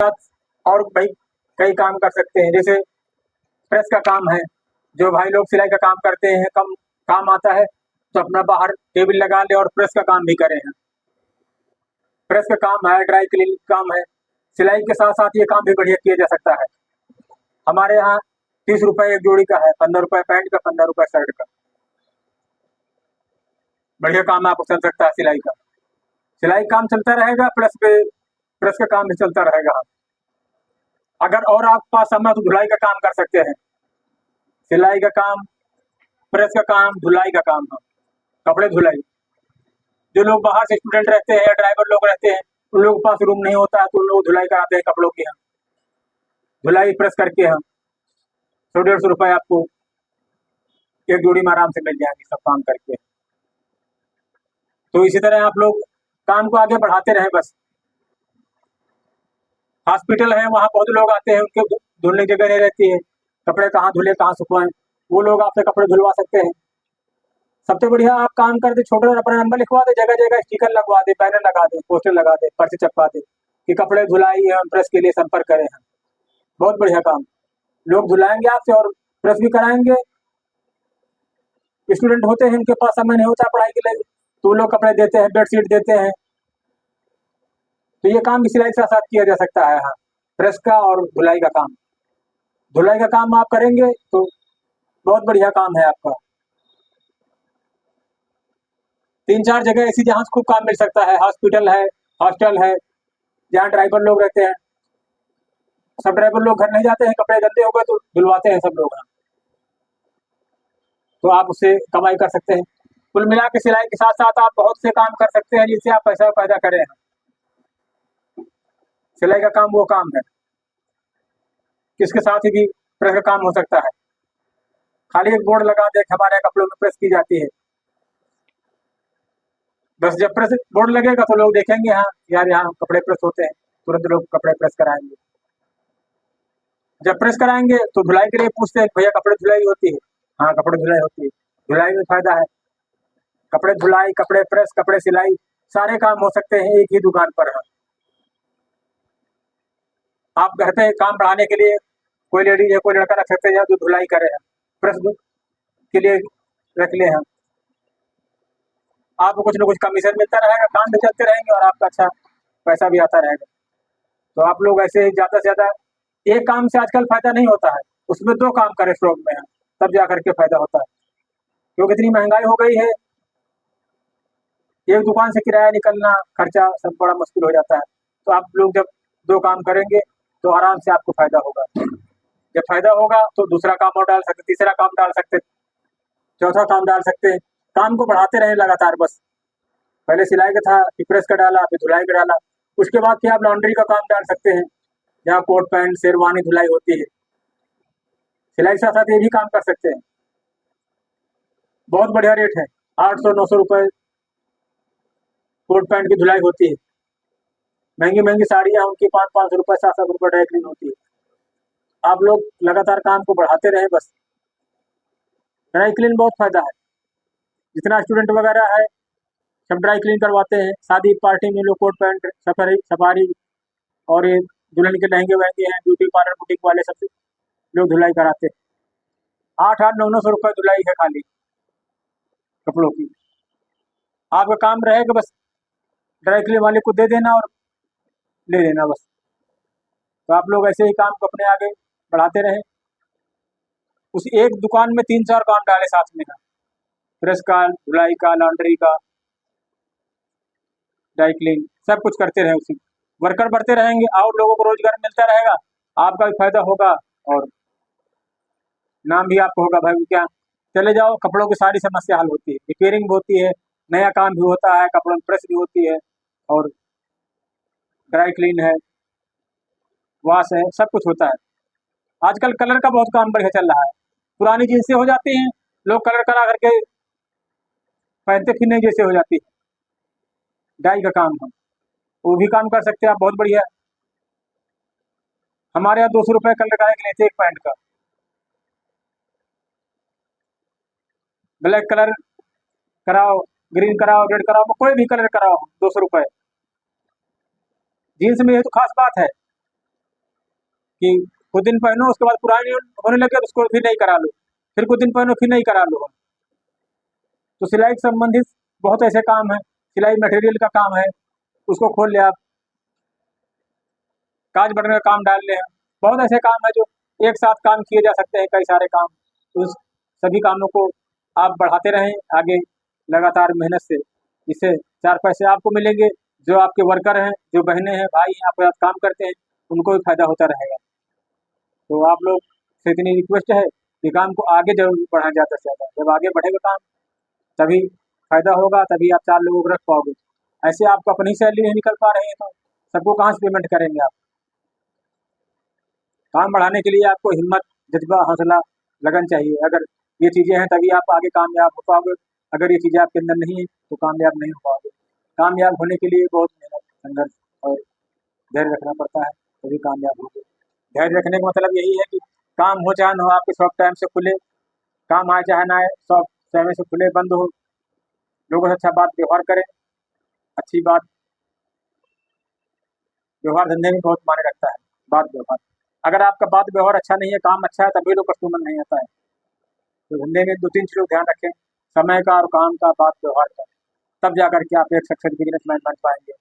साथ और भाई कई काम कर सकते हैं, जैसे प्रेस का काम है। जो भाई लोग सिलाई का काम करते हैं, कम काम आता है तो अपना बाहर टेबल लगा ले और प्रेस का काम भी करें हैं। प्रेस का काम है, ड्राई क्लीन का काम है। सिलाई के साथ साथ ये काम भी बढ़िया किया जा सकता है। हमारे यहाँ 30 रुपए एक जोड़ी का है, 15 रुपए पैंट का, 15 रुपए शर्ट का। बढ़िया काम आपको चल सकता है सिलाई का। सिलाई काम चलता रहेगा, प्रेस का काम भी चलता रहेगा। अगर और आपके पास समय तो धुलाई का काम कर सकते हैं। सिलाई का काम, प्रेस का काम, धुलाई का काम है। कपड़े धुलाई, जो लोग बाहर से स्टूडेंट रहते हैं या ड्राइवर लोग रहते हैं, उन लोगों के पास रूम नहीं होता है तो उन लोग धुलाई कराते हैं कपड़ों की। हम धुलाई प्रेस करके हम 100-150 रुपए आपको एक जोड़ी में आराम से मिल जाएंगे सब काम करके। तो इसी तरह आप लोग काम को आगे बढ़ाते रहें बस। हॉस्पिटल है, वहाँ बहुत लोग आते हैं, उनके धुलने की जगह नहीं रहती है। कपड़े कहाँ धुले कहाँ सुखवाएं, वो लोग आपसे कपड़े धुलवा सकते हैं। सबसे बढ़िया आप काम कर दे, छोटे अपना नंबर लिखवा दे, जगह जगह स्टिकर लगवा दे, बैनर लगा दे, पोस्टर लगा दे, पर्चे चपका दे कि कपड़े धुलाई एवं प्रेस के लिए संपर्क करें हैं। बहुत बढ़िया काम, लोग धुलाएंगे आपसे और प्रेस भी कराएंगे। स्टूडेंट होते हैं, उनके पास समय नहीं होता पढ़ाई के लिए, तो वो लोग कपड़े देते हैं, बेडशीट देते हैं। तो ये काम भी सिलाई के साथ साथ किया जा सकता है। हाँ, प्रेस का और धुलाई का काम। धुलाई का काम आप करेंगे तो बहुत बढ़िया काम है आपका। 3-4 जगह ऐसी जहाँ से खूब काम मिल सकता है। हॉस्पिटल है, हॉस्टल है, जहाँ ड्राइवर लोग रहते हैं। सब ड्राइवर लोग घर नहीं जाते हैं, कपड़े गंदे हो गए तो धुलवाते हैं सब लोग। हाँ, तो आप उससे कमाई कर सकते हैं। कुल मिला के सिलाई के साथ साथ आप बहुत से काम कर सकते हैं जिससे आप पैसा पैदा करें। सिलाई का काम वो काम है, इसके साथ ही भी प्रेस का काम हो सकता है। खाली एक बोर्ड लगा दे हमारे यहाँ कपड़ों में प्रेस की जाती है, बस जब प्रेस बोर्ड लगेगा तो लोग देखेंगे हाँ यार यहाँ कपड़े प्रेस होते हैं, तुरंत लोग कपड़े प्रेस कराएंगे। जब प्रेस कराएंगे तो धुलाई के लिए पूछते हैं भैया कपड़े धुलाई होती है? हाँ, कपड़े धुलाई होती है। धुलाई में फायदा है, कपड़े धुलाई, कपड़े प्रेस, कपड़े सिलाई, सारे काम हो सकते हैं एक ही दुकान पर। है आप घर पे काम बढ़ाने के लिए कोई लेडीज है, कोई लड़का रख सकते हैं जो धुलाई करे हैं, प्रेस के लिए रख ले हैं। आपको कुछ ना कुछ कमीशन मिलता रहेगा, काम भी चलते रहेंगे और आपका अच्छा पैसा भी आता रहेगा। तो आप लोग ऐसे ही ज़्यादा से ज़्यादा, एक काम से आजकल फायदा नहीं होता है, उसमें 2 काम करें स्टॉक में, तब जा करके फायदा होता है। क्योंकि इतनी महंगाई हो गई है, एक दुकान से किराया निकलना, खर्चा सब बड़ा मुश्किल हो जाता है। तो आप लोग जब 2 काम करेंगे तो आराम से आपको फायदा होगा। जब फायदा होगा तो दूसरा काम और डाल सकते, तीसरा काम डाल सकते, चौथा काम डाल सकते हैं। काम को बढ़ाते रहें लगातार बस। पहले सिलाई का था, फिर प्रेस का डाला, फिर धुलाई का डाला। उसके बाद फिर आप लॉन्ड्री का काम डाल सकते हैं, जहाँ कोट पैंट शेरवानी धुलाई होती है। सिलाई के साथ साथ ये भी काम कर सकते हैं। बहुत बढ़िया रेट है, 800-900 रुपए कोट पैंट की धुलाई होती है। महंगी महंगी साड़ियाँ उनकी 500-500 रुपए, 700 रुपए ड्राई क्लीन होती है। आप लोग लगातार काम को बढ़ाते रहें बस। ड्राई क्लीन बहुत फायदा है, जितना स्टूडेंट वगैरह है सब ड्राई क्लीन करवाते हैं। शादी पार्टी में लोग कोट पैंट, सफारी सफारी और ये दुल्हन के लहंगे वहंगे हैं, ब्यूटी पार्लर बुटीक वाले सब लोग धुलाई कराते हैं। 8-8, 900 रुपए धुलाई है खाली कपड़ों की। आपका काम रहेगा बस ड्राई क्लीन वाले को दे देना और ले लेना बस। तो आप लोग ऐसे ही काम को अपने आगे बढ़ाते रहें। उस एक दुकान में 3-4 काम डाले साथ में, प्रेस का, धुलाई का, लॉन्ड्री का, ड्राई क्लीन, सब कुछ करते रहे। उसी वर्कर बढ़ते रहेंगे और लोगों को रोजगार मिलता रहेगा, आपका भी फायदा होगा और नाम भी आपको होगा। भाई क्या, चले जाओ, कपड़ों की सारी समस्या हल होती है, रिपेयरिंग भी होती है, नया काम भी होता है, कपड़ों में प्रेस भी होती है और ड्राई क्लीन है, वॉश है, सब कुछ होता है। आजकल कलर का बहुत काम बढ़िया चल रहा है। पुरानी जींसें हो जाती हैं, लोग कलर करा करके पहनते फिर नहीं जैसे हो जाती है। डाई का काम है, वो भी काम कर सकते हैं आप, बहुत बढ़िया। हमारे यहाँ 200 रुपए कलर कराने के लिए थे एक पैंट का। ब्लैक कलर कराओ, ग्रीन कराओ, रेड कराओ, कोई भी कलर कराओ, 200 रुपए। जीन्स में ये तो खास बात है, कि कुछ दिन पहनो उसके बाद पुरानी होने लगे तो उसको फिर नहीं करा लो, फिर कुछ दिन पहनो फिर नहीं करा लो। तो सिलाई से संबंधित बहुत ऐसे काम है, सिलाई मटेरियल का काम है, उसको खोल ले आप, कांच बटन का काम डाल ले आप, बहुत ऐसे काम है जो एक साथ काम किए जा सकते हैं, कई सारे काम। तो उस सभी कामों को आप बढ़ाते रहें आगे लगातार मेहनत से, जिससे 4 पैसे आपको मिलेंगे, जो आपके वर्कर हैं, जो बहनें हैं, भाई हैं, आपके साथ काम करते हैं, उनको भी फ़ायदा होता रहेगा। तो आप लोग से इतनी रिक्वेस्ट है कि काम को आगे ज़रूर बढ़ाएँ ज़्यादा से ज़्यादा। जब आगे बढ़ेगा काम तभी फ़ायदा होगा, तभी आप 4 लोगों को रख पाओगे। ऐसे आपको अपनी सैलरी नहीं निकल पा रही है तो सबको कहाँ से पेमेंट करेंगे आप? काम बढ़ाने के लिए आपको हिम्मत, जज़्बा, हौसला, लगन चाहिए। अगर ये चीज़ें हैं तभी आप आगे कामयाब हो पाओगे। अगर ये चीज़ें आपके अंदर नहीं है तो कामयाब नहीं हो पाओगे। कामयाब होने के लिए बहुत मेहनत, संघर्ष और धैर्य रखना पड़ता है, तभी कामयाब होगे। धैर्य रखने का मतलब यही है कि काम हो चाहे ना हो, आपकी शॉप टाइम से खुले, काम आए चाहे ना आए, शॉप समय से खुले बंद हो, लोगों से अच्छा बात व्यवहार करें। अच्छी बात व्यवहार धंधे में बहुत मायने रखता है, बात व्यवहार। अगर आपका बात व्यवहार अच्छा नहीं है, काम अच्छा है, तभी लोग कस्टमर नहीं आता है। तो धंधे में 2-3 चीज़ों का ध्यान रखें, समय का और काम का, बात व्यवहार का, तब जाकर के आप एक सक्सेस बिजनेसमैन बन पाएंगे।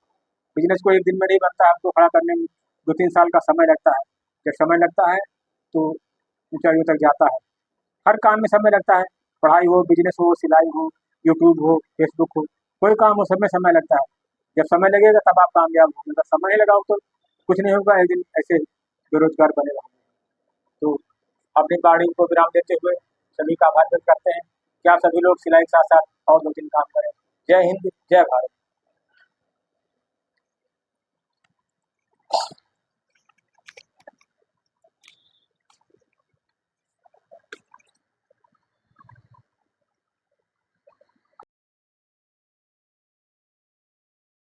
बिजनेस को एक दिन में नहीं बनता है, आपको खड़ा करने में 2-3 साल का समय लगता है। जब समय लगता है तो ऊंचाइयों तक जाता है। हर काम में समय लगता है, पढ़ाई हो, बिजनेस हो, सिलाई हो, यूट्यूब हो, फेसबुक हो, कोई काम हो, सब में समय लगता है। जब समय लगेगा तब आप कामयाब होंगे, अगर समय नहीं लगाओ तो कुछ नहीं होगा, एक दिन ऐसे बेरोजगार बने रहोगे। तो अपनी गाड़ी को विराम देते हुए सभी का आभार व्यक्त करते हैं कि आप सभी लोग सिलाई के साथ साथ और 2-3 काम करें। जय हिंद, जय भारत।